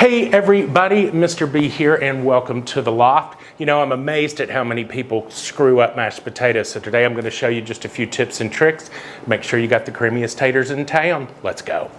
Hey everybody, Mr. B here and welcome to the Loft. You know, I'm amazed at how many people screw up mashed potatoes. So today I'm going to show you just a few tips and tricks. Make sure you got the creamiest taters in town. Let's go.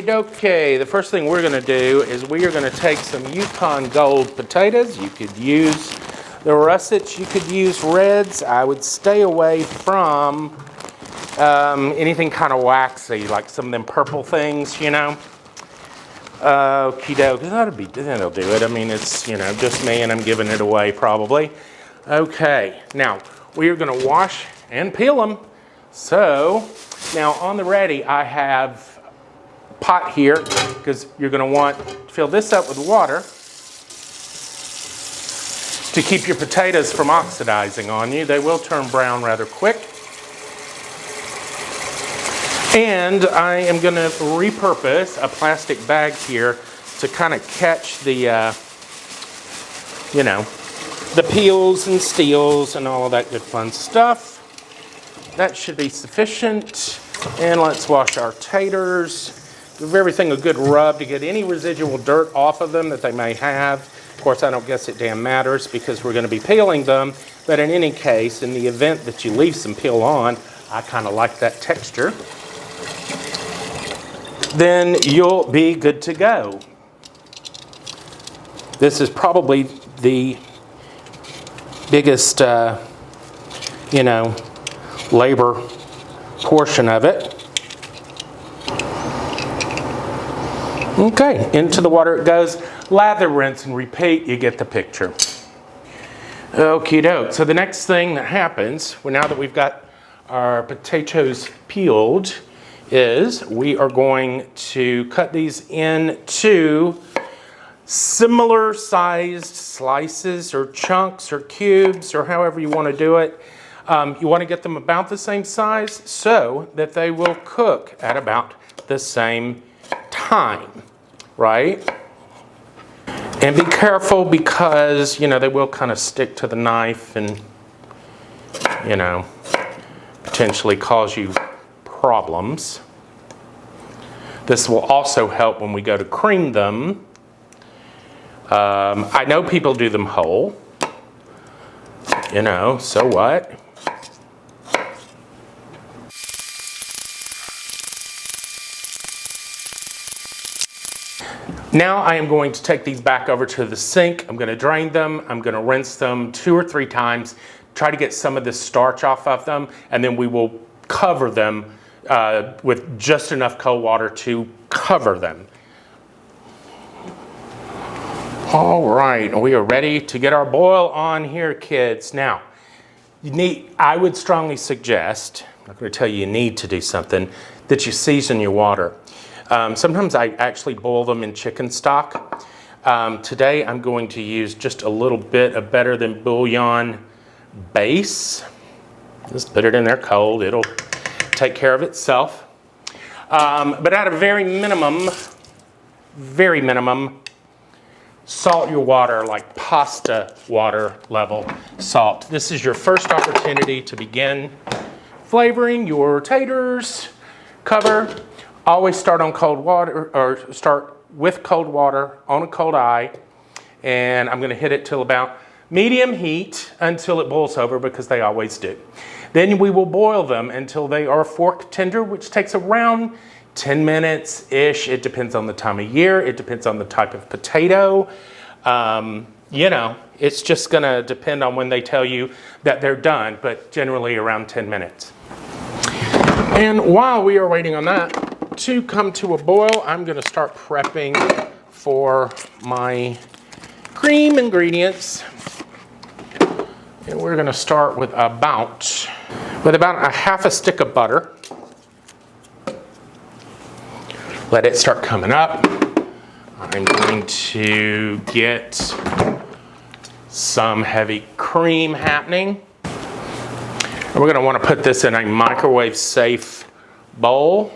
Okay, the first thing we're going to do is we are going to take some Yukon Gold potatoes. You could use the russets, you could use reds. I would stay away from anything kind of waxy, like some of them purple things, you know. Okie doke, that'll do it. I mean, it's, you know, just me and I'm giving it away probably. Okay, now we are going to wash and peel them. So now on the ready, I have pot here because you're going to want to fill this up with water to keep your potatoes from oxidizing on you. They will turn brown rather quick. And I am going to repurpose a plastic bag here to kind of catch the, you know, the peels and steels and all of that good fun stuff. That should be sufficient. And let's wash our taters. Give everything a good rub to get any residual dirt off of them that they may have. Of course, I don't guess it damn matters because we're going to be peeling them. But in any case, in the event that you leave some peel on, I kind of like that texture, then you'll be good to go. This is probably the biggest, you know, labor portion of it. Okay, into the water it goes. Lather, rinse, and repeat. You get the picture. Okie doke. So the next thing that happens, well, now that we've got our potatoes peeled, is we are going to cut these into similar sized slices or chunks or cubes or however you want to do it. You want to get them about the same size so that they will cook at about the same time, right? And be careful because, you know, they will kind of stick to the knife and, you know, potentially cause you problems. This will also help when we go to cream them. I know people do them whole, you know, so what? Now I am going to take these back over to the sink. I'm going to drain them. I'm going to rinse them 2 or 3 times, try to get some of this starch off of them, and then we will cover them with just enough cold water to cover them. All right, we are ready to get our boil on here, kids. Now, I would strongly suggest, I'm not going to tell you need to do something, that you season your water. Sometimes I actually boil them in chicken stock. Today I'm going to use just a little bit of better than bouillon base. Just put it in there cold, it'll take care of itself. But at a very minimum, salt your water like pasta water level salt. This is your first opportunity to begin flavoring your taters. Cover. Always start on cold water, or start with cold water on a cold eye. And I'm going to hit it till about medium heat until it boils over, because they always do. Then we will boil them until they are fork tender, which takes around 10 minutes-ish. It depends on the time of year. It depends on the type of potato. You know, it's just going to depend on when they tell you that they're done, but generally around 10 minutes. And while we are waiting on that to come to a boil, I'm going to start prepping for my cream ingredients. And we're gonna start with about a half a stick of butter. Let it start coming up. I'm going to get some heavy cream happening. And we're gonna wanna put this in a microwave safe bowl.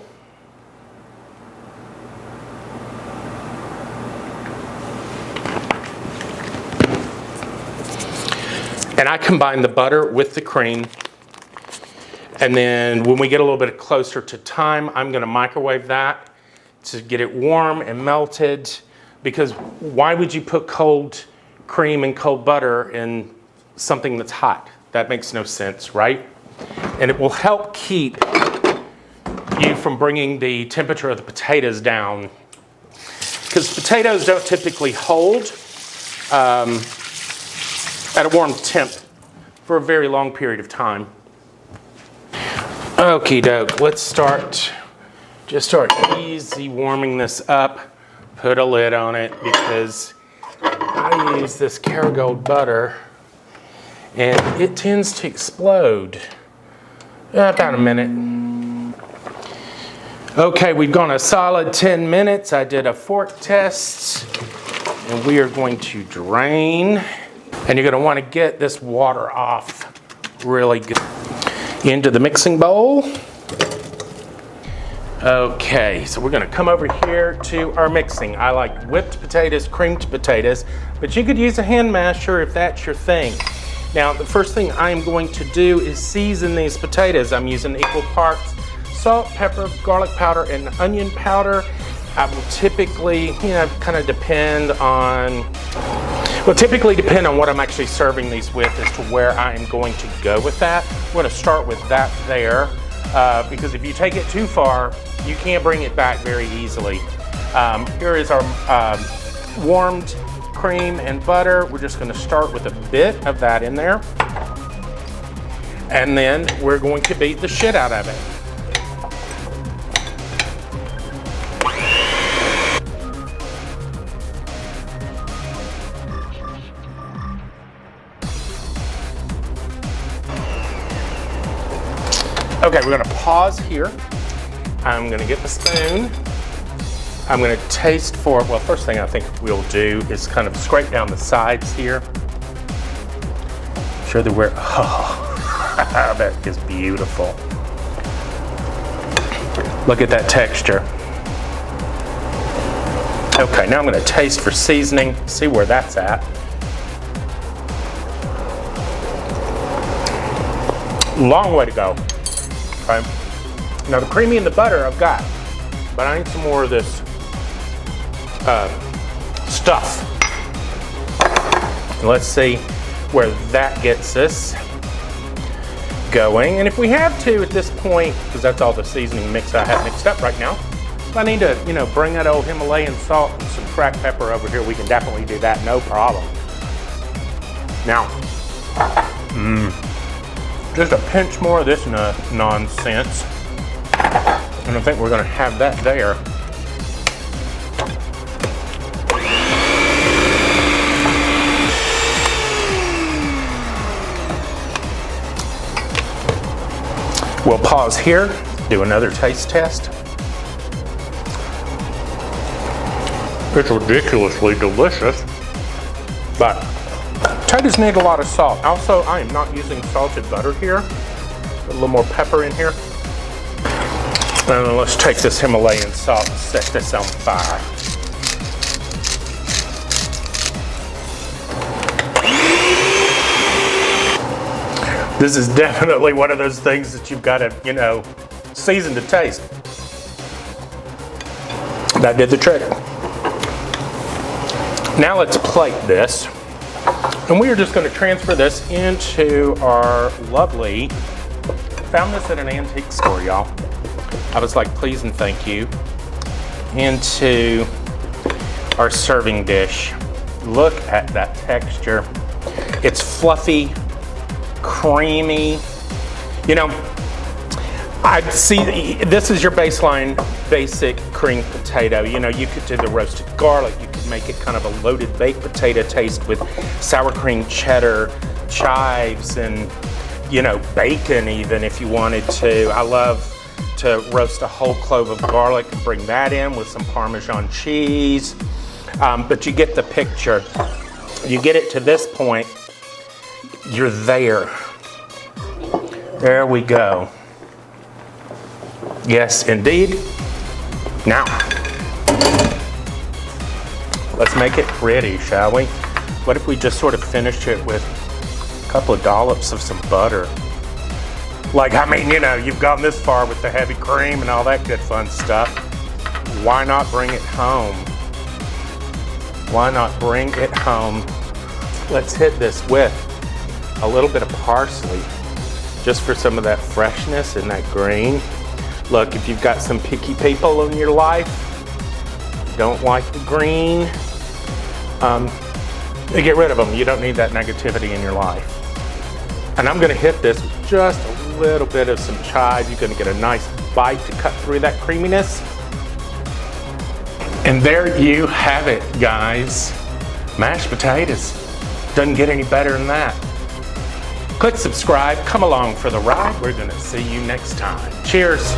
And I combine the butter with the cream. And then when we get a little bit closer to time, I'm gonna microwave that to get it warm and melted. Because why would you put cold cream and cold butter in something that's hot? That makes no sense, right? And it will help keep you from bringing the temperature of the potatoes down. Because potatoes don't typically hold at a warm temp for a very long period of time. Okie doke, let's start easy warming this up. Put a lid on it because I use this Kerrygold butter and it tends to explode. About a minute. Okay, we've gone a solid 10 minutes. I did a fork test and we are going to drain. And you're gonna wanna get this water off really good. Into the mixing bowl. Okay, so we're gonna come over here to our mixing. I like whipped potatoes, creamed potatoes, but you could use a hand masher if that's your thing. Now, the first thing I'm going to do is season these potatoes. I'm using equal parts salt, pepper, garlic powder, and onion powder. I will typically, kind of depend on what I'm actually serving these with as to where I'm going to go with that. I'm going to start with that there because if you take it too far, you can't bring it back very easily. Here is our warmed cream and butter. We're just going to start with a bit of that in there. And then we're going to beat the shit out of it. Okay, we're gonna pause here. I'm gonna get the spoon. I'm gonna taste for, well, first thing I think we'll do is kind of scrape down the sides here. Sure that we're, oh, that is beautiful. Look at that texture. Okay, now I'm gonna taste for seasoning, see where that's at. Long way to go. Okay. Now the creamy and the butter I've got, but I need some more of this stuff. And let's see where that gets us going. And if we have to at this point, because that's all the seasoning mix I have mixed up right now, if I need to, bring that old Himalayan salt and some cracked pepper over here, we can definitely do that, no problem. Now, just a pinch more of this nonsense. And I think we're gonna have that there. We'll pause here, do another taste test. It's ridiculously delicious, but potatoes need a lot of salt. Also, I am not using salted butter here. Put a little more pepper in here. And then let's take this Himalayan salt and set this on fire. This is definitely one of those things that you've got to, season to taste. That did the trick. Now let's plate this. And we are just going to transfer this into our lovely, found this at an antique store, y'all. I was like, please and thank you. Into our serving dish. Look at that texture. It's fluffy, creamy. I'd see, this is your baseline basic creamed potato. You could do the roasted garlic. You could make it kind of a loaded baked potato taste with sour cream, cheddar, chives and, you know, bacon even if you wanted to. I love to roast a whole clove of garlic and bring that in with some Parmesan cheese. But you get the picture. You get it to this point, you're there. There we go. Yes, indeed. Now, let's make it pretty, shall we? What if we just sort of finish it with a couple of dollops of some butter? Like, I mean, you know, you've gone this far with the heavy cream and all that good fun stuff. Why not bring it home? Why not bring it home? Let's hit this with a little bit of parsley, just for some of that freshness and that green. Look, if you've got some picky people in your life, don't like the green, get rid of them. You don't need that negativity in your life. And I'm gonna hit this with just a little bit of some chive. You're gonna get a nice bite to cut through that creaminess. And there you have it, guys. Mashed potatoes. Doesn't get any better than that. Click subscribe, come along for the ride. We're gonna see you next time. Cheers.